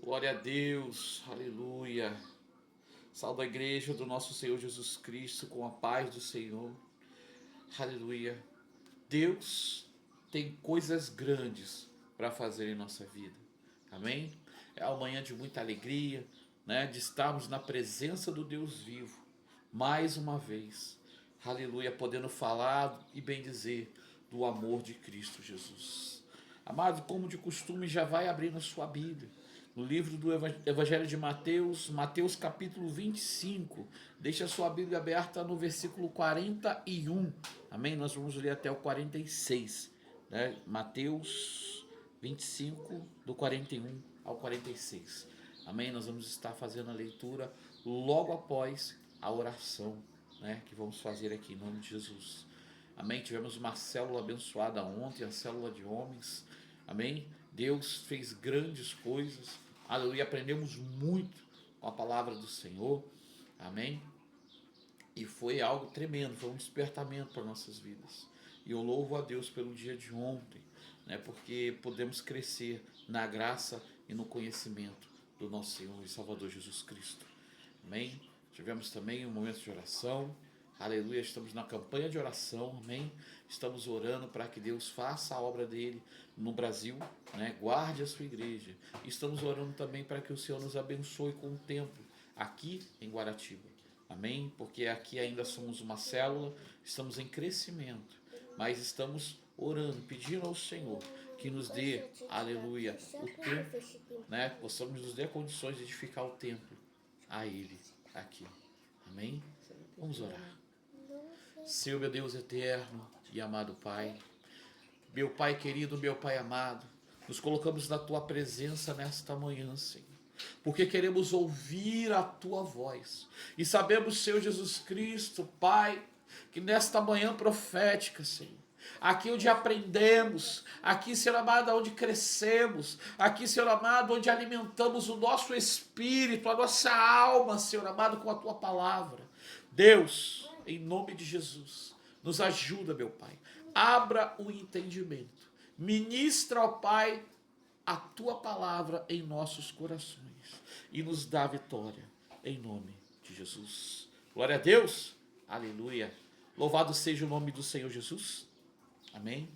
Glória a Deus, aleluia. Salve a igreja do nosso Senhor Jesus Cristo com a paz do Senhor, aleluia. Deus tem coisas grandes para fazer em nossa vida, amém? É uma manhã de muita alegria, né? De estarmos na presença do Deus vivo, mais uma vez, aleluia, podendo falar e bem dizer do amor de Cristo Jesus. Amado, como de costume, já vai abrindo a sua Bíblia. No livro do Evangelho de Mateus, Mateus capítulo 25. Deixa a sua Bíblia aberta no versículo 41. Amém? Nós vamos ler até o 46. Né? Mateus 25, do 41 ao 46. Amém? Nós vamos estar fazendo a leitura logo após a oração, né, que vamos fazer aqui em nome de Jesus. Amém? Tivemos uma célula abençoada ontem, a célula de homens. Amém? Deus fez grandes coisas. Aleluia. Aprendemos muito com a palavra do Senhor. Amém? E foi algo tremendo, foi um despertamento para nossas vidas. E eu louvo a Deus pelo dia de ontem, né, porque podemos crescer na graça e no conhecimento do nosso Senhor e Salvador Jesus Cristo. Amém? Tivemos também um momento de oração. Aleluia, estamos na campanha de oração, amém? Estamos orando para que Deus faça a obra dele no Brasil, né? Guarde a sua igreja. Estamos orando também para que o Senhor nos abençoe com o templo aqui em Guaratiba, amém? Porque aqui ainda somos uma célula, estamos em crescimento, mas estamos orando, pedindo ao Senhor que nos dê, aleluia, o templo, né? Possamos nos dar condições de edificar o templo a Ele aqui, amém? Vamos orar. Senhor, meu Deus eterno e amado Pai, meu Pai querido, meu Pai amado, nos colocamos na Tua presença nesta manhã, Senhor, porque queremos ouvir a Tua voz e sabemos, Senhor Jesus Cristo, Pai, que nesta manhã profética, Senhor, aqui onde aprendemos, aqui, Senhor amado, onde crescemos, aqui, Senhor amado, onde alimentamos o nosso espírito, a nossa alma, Senhor amado, com a Tua palavra. Deus, em nome de Jesus, nos ajuda, meu Pai. Abra o entendimento. Ministra, ó Pai, a Tua palavra em nossos corações e nos dá vitória, em nome de Jesus. Glória a Deus. Aleluia. Louvado seja o nome do Senhor Jesus. Amém.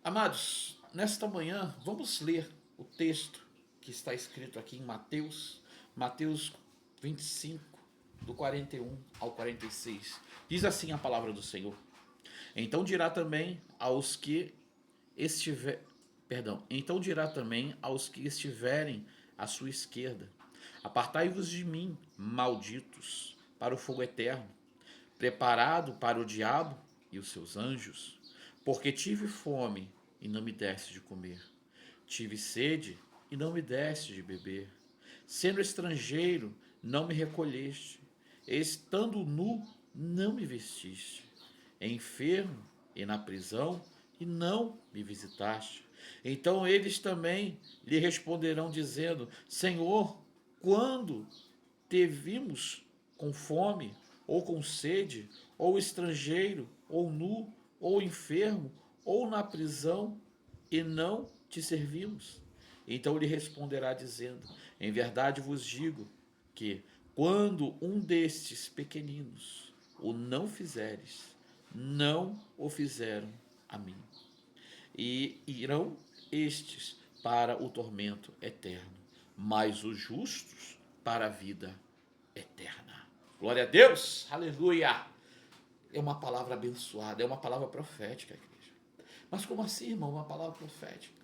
Amados, nesta manhã vamos ler o texto que está escrito aqui em Mateus 25, do 41 ao 46. Diz assim a palavra do Senhor. Então dirá também aos que estiverem à sua esquerda: apartai-vos de mim, malditos, para o fogo eterno, preparado para o diabo e os seus anjos. Porque tive fome e não me deste de comer, tive sede e não me deste de beber, sendo estrangeiro não me recolheste, estando nu não me vestiste, enfermo e na prisão e não me visitaste. Então eles também lhe responderão dizendo: Senhor, quando te vimos com fome, ou com sede, ou estrangeiro, ou nu, ou enfermo, ou na prisão, e não te servimos? Então lhe responderá dizendo: em verdade vos digo que, quando um destes pequeninos o não fizeres, não o fizeram a mim. E irão estes para o tormento eterno, mas os justos para a vida eterna. Glória a Deus, aleluia. É uma palavra abençoada, é uma palavra profética, igreja. Mas como assim, irmão, uma palavra profética?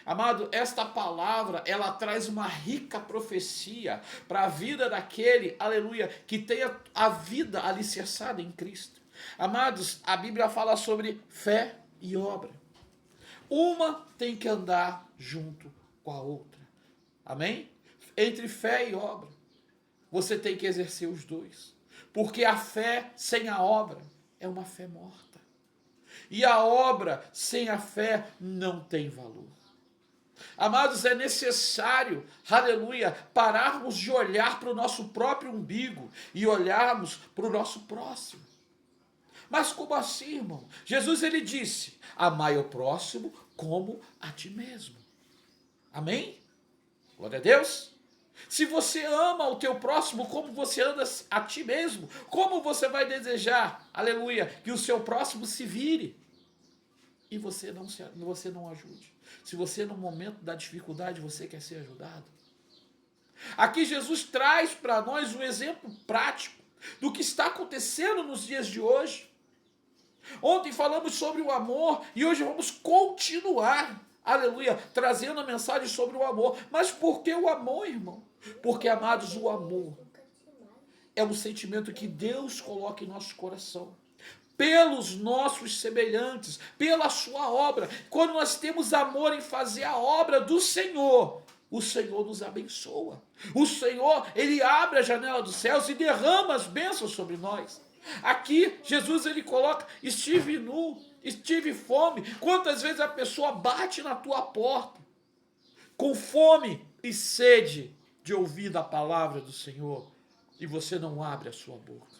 Amado, esta palavra, ela traz uma rica profecia para a vida daquele, aleluia, que tem a vida alicerçada em Cristo. Amados, a Bíblia fala sobre fé e obra. Uma tem que andar junto com a outra. Amém? Entre fé e obra, você tem que exercer os dois. Porque a fé sem a obra é uma fé morta. E a obra sem a fé não tem valor. Amados, é necessário, aleluia, pararmos de olhar para o nosso próprio umbigo e olharmos para o nosso próximo. Mas como assim, irmão? Jesus, ele disse: amai o próximo como a ti mesmo. Amém? Glória a Deus. Se você ama o teu próximo como você ama a ti mesmo, como você vai desejar, aleluia, que o seu próximo se vire e você não ajude? Se você no momento da dificuldade você quer ser ajudado. Aqui Jesus traz para nós um exemplo prático do que está acontecendo nos dias de hoje. Ontem falamos sobre o amor e hoje vamos continuar, aleluia, trazendo a mensagem sobre o amor. Mas por que o amor, irmão? Porque, amados, o amor é um sentimento que Deus coloca em nosso coração, pelos nossos semelhantes, pela sua obra. Quando nós temos amor em fazer a obra do Senhor, o Senhor nos abençoa. O Senhor, Ele abre a janela dos céus e derrama as bênçãos sobre nós. Aqui, Jesus, Ele coloca, estive nu, estive fome. Quantas vezes a pessoa bate na tua porta, com fome e sede de ouvir da palavra do Senhor, e você não abre a sua boca.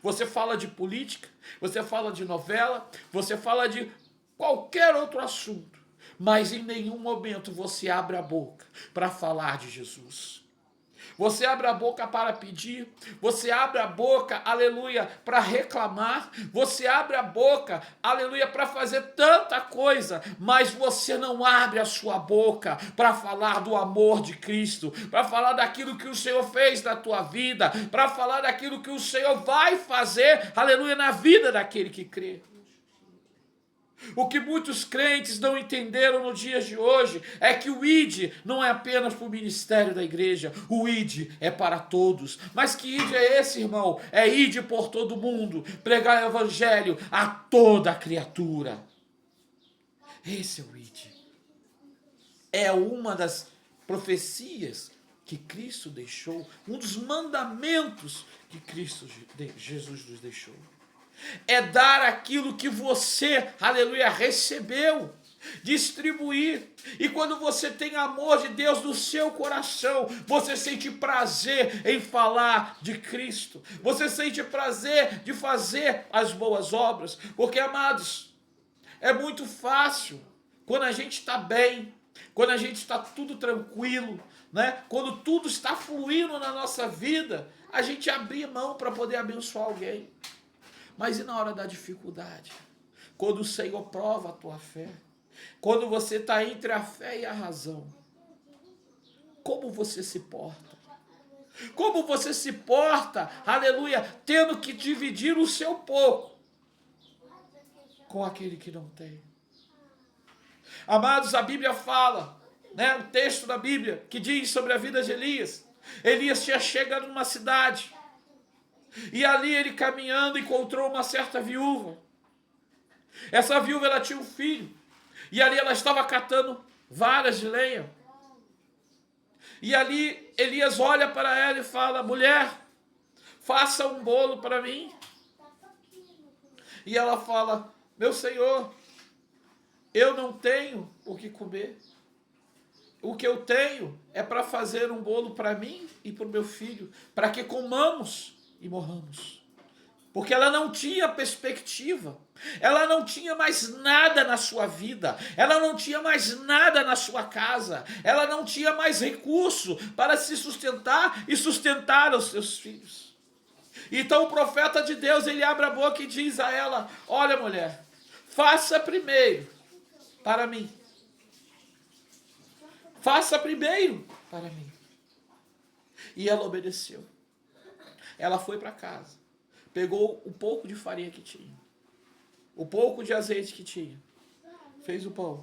Você fala de política, você fala de novela, você fala de qualquer outro assunto, mas em nenhum momento você abre a boca para falar de Jesus. Você abre a boca para pedir, você abre a boca, aleluia, para reclamar, você abre a boca, aleluia, para fazer tanta coisa, mas você não abre a sua boca para falar do amor de Cristo, para falar daquilo que o Senhor fez na tua vida, para falar daquilo que o Senhor vai fazer, aleluia, na vida daquele que crê. O que muitos crentes não entenderam nos dias de hoje é que o ID não é apenas para o ministério da igreja, o ID é para todos. Mas que ID é esse, irmão? É ID por todo mundo, pregar o evangelho a toda criatura. Esse é o ID. É uma das profecias que Cristo deixou, um dos mandamentos que Jesus nos deixou. É dar aquilo que você, aleluia, recebeu, distribuir. E quando você tem amor de Deus no seu coração, você sente prazer em falar de Cristo, você sente prazer de fazer as boas obras, porque, amados, é muito fácil quando a gente está bem, quando a gente está tudo tranquilo, né? Quando tudo está fluindo na nossa vida, a gente abrir mão para poder abençoar alguém. Mas e na hora da dificuldade? Quando o Senhor prova a tua fé? Quando você está entre a fé e a razão? Como você se porta? Como você se porta, aleluia, tendo que dividir o seu pouco com aquele que não tem? Amados, a Bíblia fala, né, um texto da Bíblia que diz sobre a vida de Elias. Elias tinha chegado numa cidade, e ali ele caminhando encontrou uma certa viúva. Essa viúva, ela tinha um filho, e ali ela estava catando varas de lenha. E ali Elias olha para ela e fala: mulher, faça um bolo para mim. E ela fala: meu senhor, eu não tenho o que comer. O que eu tenho é para fazer um bolo para mim e para o meu filho, para que comamos e morramos. Porque ela não tinha perspectiva, ela não tinha mais nada na sua vida, ela não tinha mais nada na sua casa, ela não tinha mais recurso para se sustentar e sustentar os seus filhos. Então o profeta de Deus, ele abre a boca e diz a ela: olha, mulher, faça primeiro para mim. Faça primeiro para mim. E ela obedeceu. Ela foi para casa, pegou o pouco de farinha que tinha, o pouco de azeite que tinha, fez o pão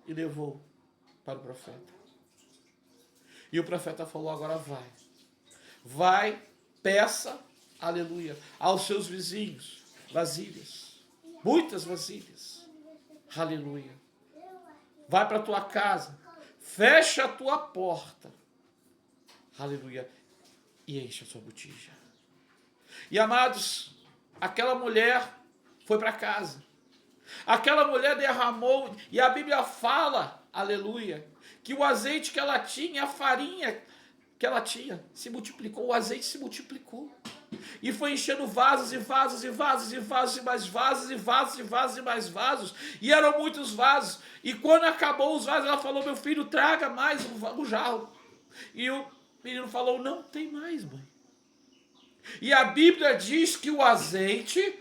e levou para o profeta. E o profeta falou: agora vai, peça, aleluia, aos seus vizinhos vasilhas, muitas vasilhas, aleluia. Vai para a tua casa, fecha a tua porta, aleluia, e enche a sua botija. E, amados, aquela mulher foi para casa. Aquela mulher derramou, e a Bíblia fala, aleluia, que o azeite que ela tinha, a farinha que ela tinha, se multiplicou, o azeite se multiplicou. E foi enchendo vasos e vasos e vasos e vasos e mais vasos e vasos e vasos e mais vasos. E eram muitos vasos. E quando acabou os vasos, ela falou: meu filho, traga mais um jarro. E o menino falou, não tem mais, mãe. E a Bíblia diz que o azeite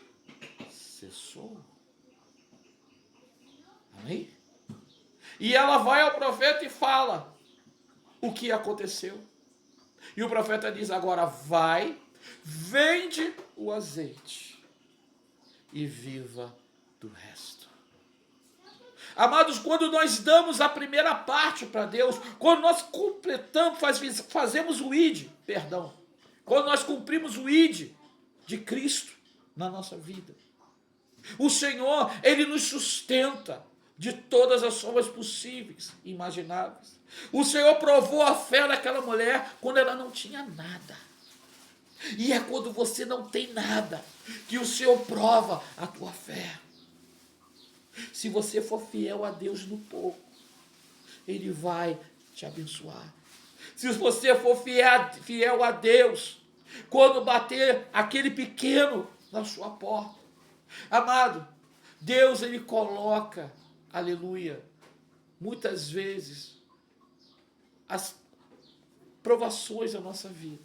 cessou. Amém? E ela vai ao profeta e fala o que aconteceu. E o profeta diz, agora vai, vende o azeite e viva do resto. Amados, quando nós damos a primeira parte para Deus, quando nós completamos, fazemos o ID, quando nós cumprimos o ID de Cristo na nossa vida, o Senhor, Ele nos sustenta de todas as formas possíveis e imagináveis. O Senhor provou a fé daquela mulher quando ela não tinha nada. E é quando você não tem nada que o Senhor prova a tua fé. Se você for fiel a Deus no pouco, Ele vai te abençoar. Se você for fiel a Deus, quando bater aquele pequeno na sua porta, amado, Deus, Ele coloca, aleluia, muitas vezes as provações da nossa vida,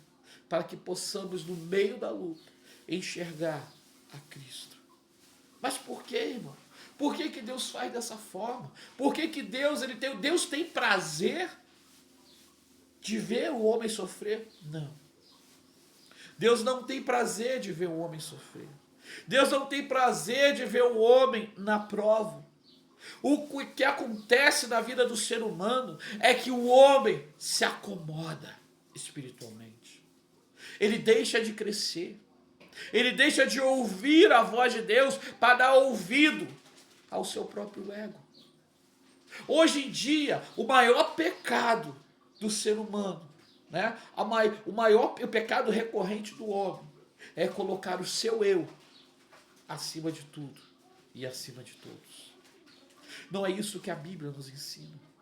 para que possamos, no meio da luta, enxergar a Cristo. Mas por quê, irmão? Por que Deus faz dessa forma? Por que Deus tem prazer de ver o homem sofrer? Não. Deus não tem prazer de ver o homem sofrer. Deus não tem prazer de ver o homem na prova. O que acontece na vida do ser humano é que o homem se acomoda espiritualmente. Ele deixa de crescer. Ele deixa de ouvir a voz de Deus para dar ouvido ao seu próprio ego. Hoje em dia, o maior pecado do ser humano, né? O pecado recorrente do homem é colocar o seu eu acima de tudo e acima de todos. Não é isso que a Bíblia nos ensina.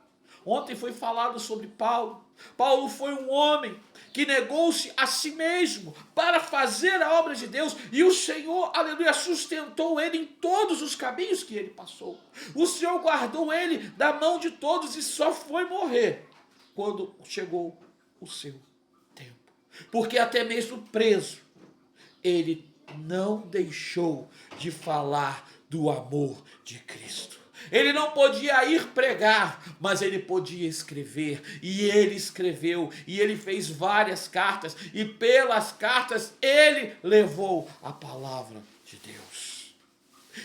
Ontem foi falado sobre Paulo. Paulo foi um homem que negou-se a si mesmo para fazer a obra de Deus, e o Senhor, aleluia, sustentou ele em todos os caminhos que ele passou. O Senhor guardou ele da mão de todos e só foi morrer quando chegou o seu tempo. Porque até mesmo preso, ele não deixou de falar do amor de Cristo. Ele não podia ir pregar, mas ele podia escrever, e ele escreveu, e ele fez várias cartas, e pelas cartas ele levou a palavra de Deus.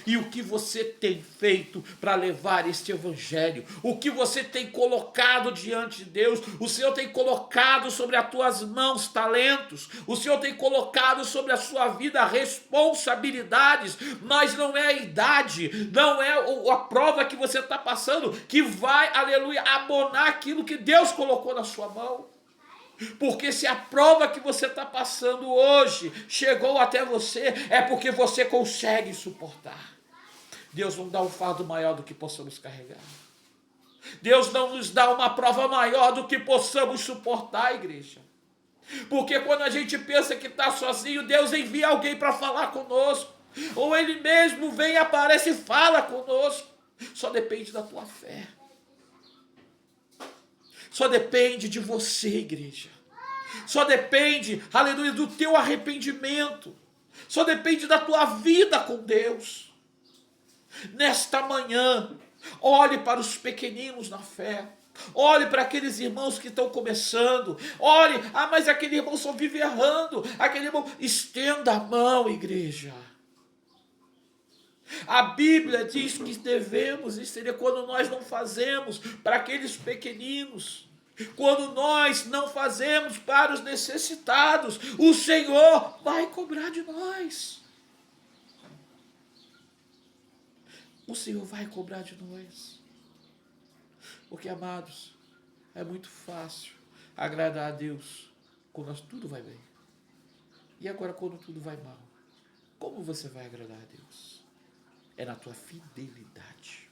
E o que você tem feito para levar este evangelho? O que você tem colocado diante de Deus? O Senhor tem colocado sobre as tuas mãos talentos. O Senhor tem colocado sobre a sua vida responsabilidades. Mas não é a idade, não é a prova que você está passando que vai, aleluia, abonar aquilo que Deus colocou na sua mão. Porque se a prova que você está passando hoje chegou até você, é porque você consegue suportar. Deus não dá um fardo maior do que possamos carregar. Deus não nos dá uma prova maior do que possamos suportar, igreja. Porque quando a gente pensa que está sozinho, Deus envia alguém para falar conosco. Ou Ele mesmo vem, aparece e fala conosco. Só depende da tua fé. Só depende de você, igreja. Só depende, aleluia, do teu arrependimento. Só depende da tua vida com Deus. Nesta manhã, olhe para os pequeninos na fé. Olhe para aqueles irmãos que estão começando. Olhe, mas aquele irmão só vive errando. Aquele irmão, estenda a mão, igreja. A Bíblia diz que devemos estender quando nós não fazemos para aqueles pequeninos. Quando nós não fazemos para os necessitados, o Senhor vai cobrar de nós. O Senhor vai cobrar de nós. Porque, amados, é muito fácil agradar a Deus quando tudo vai bem. E agora quando tudo vai mal? Como você vai agradar a Deus? É na tua fidelidade.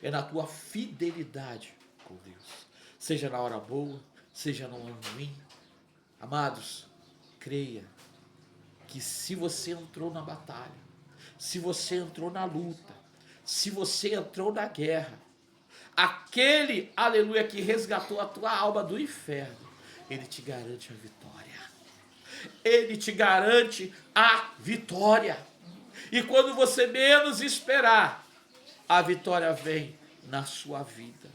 É na tua fidelidade com Deus. Seja na hora boa, seja na hora ruim. Amados, creia que se você entrou na batalha, se você entrou na luta, se você entrou na guerra, aquele, aleluia, que resgatou a tua alma do inferno, ele te garante a vitória. Ele te garante a vitória. E quando você menos esperar, a vitória vem na sua vida.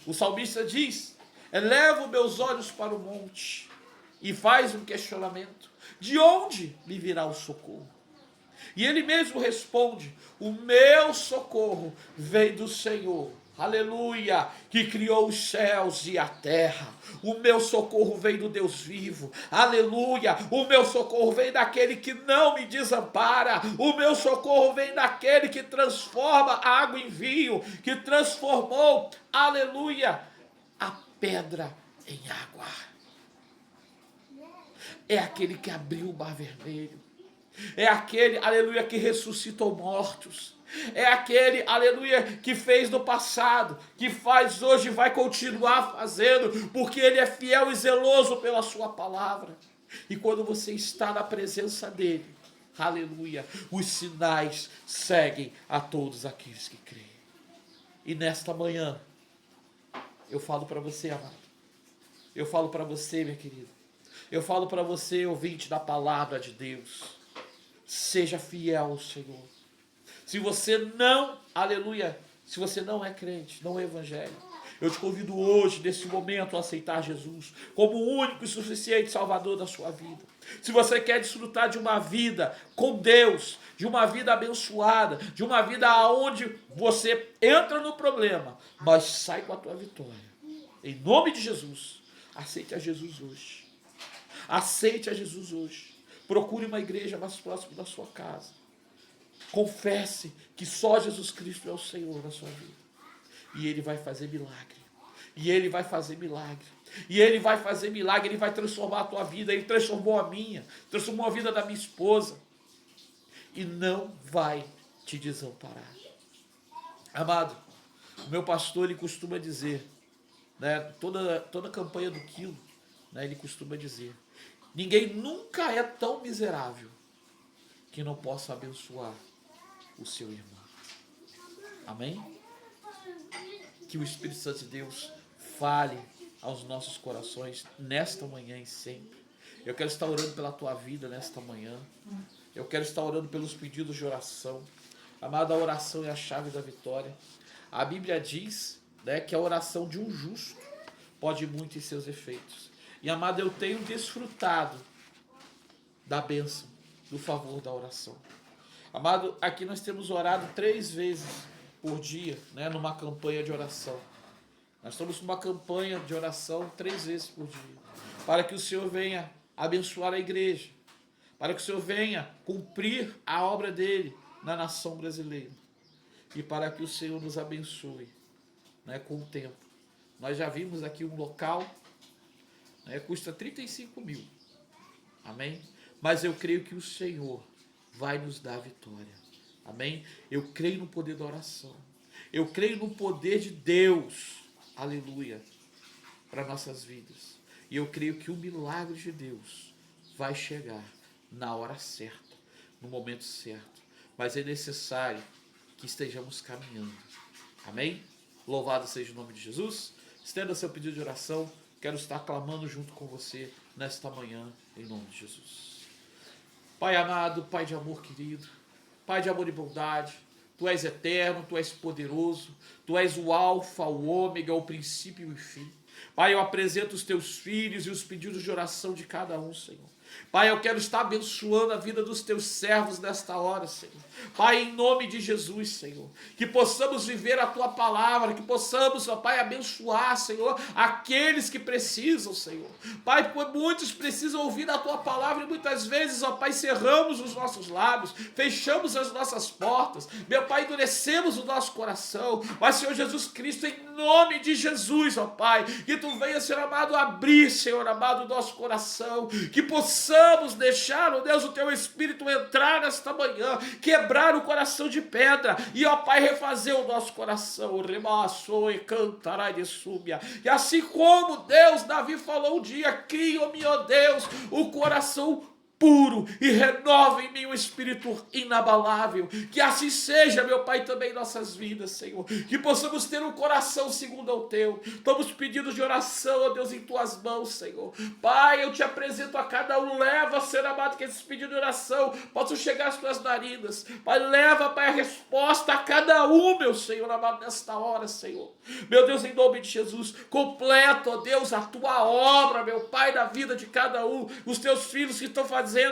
O salmista diz: eleva meus olhos para o monte, e faz um questionamento: de onde me virá o socorro? E ele mesmo responde: o meu socorro vem do Senhor, aleluia, que criou os céus e a terra. O meu socorro vem do Deus vivo, aleluia. O meu socorro vem daquele que não me desampara. O meu socorro vem daquele que transforma a água em vinho, que transformou, aleluia, a pedra em água. É aquele que abriu o mar vermelho. É aquele, aleluia, que ressuscitou mortos. É aquele, aleluia, que fez no passado, que faz hoje e vai continuar fazendo, porque ele é fiel e zeloso pela sua palavra. E quando você está na presença dele, aleluia, os sinais seguem a todos aqueles que creem. E nesta manhã, eu falo para você, amado. Eu falo para você, minha querida. Eu falo para você, ouvinte da palavra de Deus. Seja fiel ao Senhor. Se você não, aleluia, se você não é crente, não é evangélico, eu te convido hoje, nesse momento, a aceitar Jesus como o único e suficiente Salvador da sua vida. Se você quer desfrutar de uma vida com Deus, de uma vida abençoada, de uma vida onde você entra no problema, mas sai com a tua vitória, em nome de Jesus, aceite a Jesus hoje. Aceite a Jesus hoje. Procure uma igreja mais próxima da sua casa. Confesse que só Jesus Cristo é o Senhor na sua vida. E Ele vai fazer milagre. E Ele vai fazer milagre. E Ele vai fazer milagre. Ele vai transformar a tua vida. Ele transformou a minha. Transformou a vida da minha esposa. E não vai te desamparar. Amado, o meu pastor, ele costuma dizer, né, toda campanha do quilo, né, ele costuma dizer: ninguém nunca é tão miserável que não possa abençoar o seu irmão. Amém? Que o Espírito Santo de Deus fale aos nossos corações nesta manhã e sempre. Eu quero estar orando pela tua vida nesta manhã. Eu quero estar orando pelos pedidos de oração. Amado, a oração é a chave da vitória. A Bíblia diz, né, que a oração de um justo pode muito em seus efeitos. E, amado, eu tenho desfrutado da bênção, do favor da oração. Amado, aqui nós temos orado 3 vezes por dia, né, numa campanha de oração. Nós estamos numa campanha de oração 3 vezes por dia, para que o Senhor venha abençoar a igreja, para que o Senhor venha cumprir a obra dele na nação brasileira, e para que o Senhor nos abençoe, né, com o tempo. Nós já vimos aqui um local, né, custa 35 mil, amém? Mas eu creio que o Senhor vai nos dar vitória, amém? Eu creio no poder da oração, eu creio no poder de Deus, aleluia, para nossas vidas. E eu creio que o milagre de Deus vai chegar na hora certa, no momento certo. Mas é necessário que estejamos caminhando, amém? Louvado seja o nome de Jesus. Estenda seu pedido de oração. Quero estar clamando junto com você nesta manhã, em nome de Jesus. Pai amado, Pai de amor querido, Pai de amor e bondade, Tu és eterno, Tu és poderoso, Tu és o alfa, o ômega, o princípio e o fim. Pai, eu apresento os Teus filhos e os pedidos de oração de cada um, Senhor. Pai, eu quero estar abençoando a vida dos Teus servos nesta hora, Senhor. Pai, em nome de Jesus, Senhor, que possamos viver a Tua palavra, que possamos, ó Pai, abençoar, Senhor, aqueles que precisam, Senhor. Pai, muitos precisam ouvir a Tua palavra e muitas vezes, ó Pai, cerramos os nossos lábios, fechamos as nossas portas, meu Pai, endurecemos o nosso coração. Mas, Senhor Jesus Cristo, em nome de Jesus, ó Pai, que Tu venha, Senhor amado, abrir, Senhor amado, o nosso coração, que possamos deixar, ó Deus, o Teu Espírito entrar nesta manhã, quebrar o coração de pedra e, ó Pai, refazer o nosso coração. Remassou e cantará de súbia. E assim como Deus, Davi falou um dia: cria-me, ó Deus, o coração puro e renova em mim um espírito inabalável. Que assim seja, meu Pai, também em nossas vidas, Senhor. Que possamos ter um coração segundo ao teu. Estamos pedindo de oração, ó Deus, em tuas mãos, Senhor. Pai, eu te apresento a cada um. Leva, Senhor amado, que esses pedidos de oração possam chegar às tuas narinas. Pai, leva, Pai, a resposta a cada um, meu Senhor amado, nesta hora, Senhor. Meu Deus, em nome de Jesus, completa, ó Deus, a tua obra, meu Pai, na vida de cada um. Os teus filhos que estão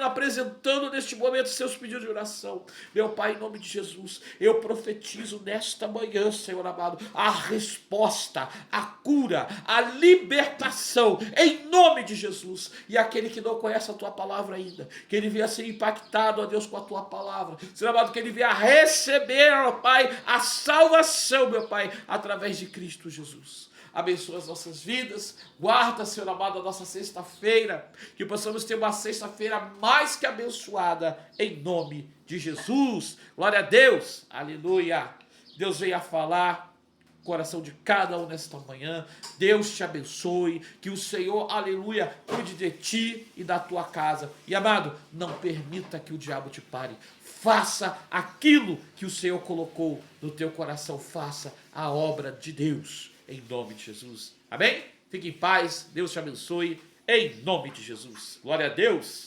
apresentando neste momento seus pedidos de oração. Meu Pai, em nome de Jesus, eu profetizo nesta manhã, Senhor amado, a resposta, a cura, a libertação, em nome de Jesus. E aquele que não conhece a tua palavra ainda, que ele venha ser impactado, ó Deus, com a tua palavra. Senhor amado, que ele venha receber, ó Pai, a salvação, meu Pai, através de Cristo Jesus. Abençoa as nossas vidas, guarda, Senhor amado, a nossa sexta-feira, que possamos ter uma sexta-feira mais que abençoada, em nome de Jesus. Glória a Deus, aleluia. Deus venha falar no coração de cada um nesta manhã. Deus te abençoe, que o Senhor, aleluia, cuide de ti e da tua casa. E amado, não permita que o diabo te pare. Faça aquilo que o Senhor colocou no teu coração, faça a obra de Deus. Em nome de Jesus. Amém? Fique em paz. Deus te abençoe. Em nome de Jesus. Glória a Deus.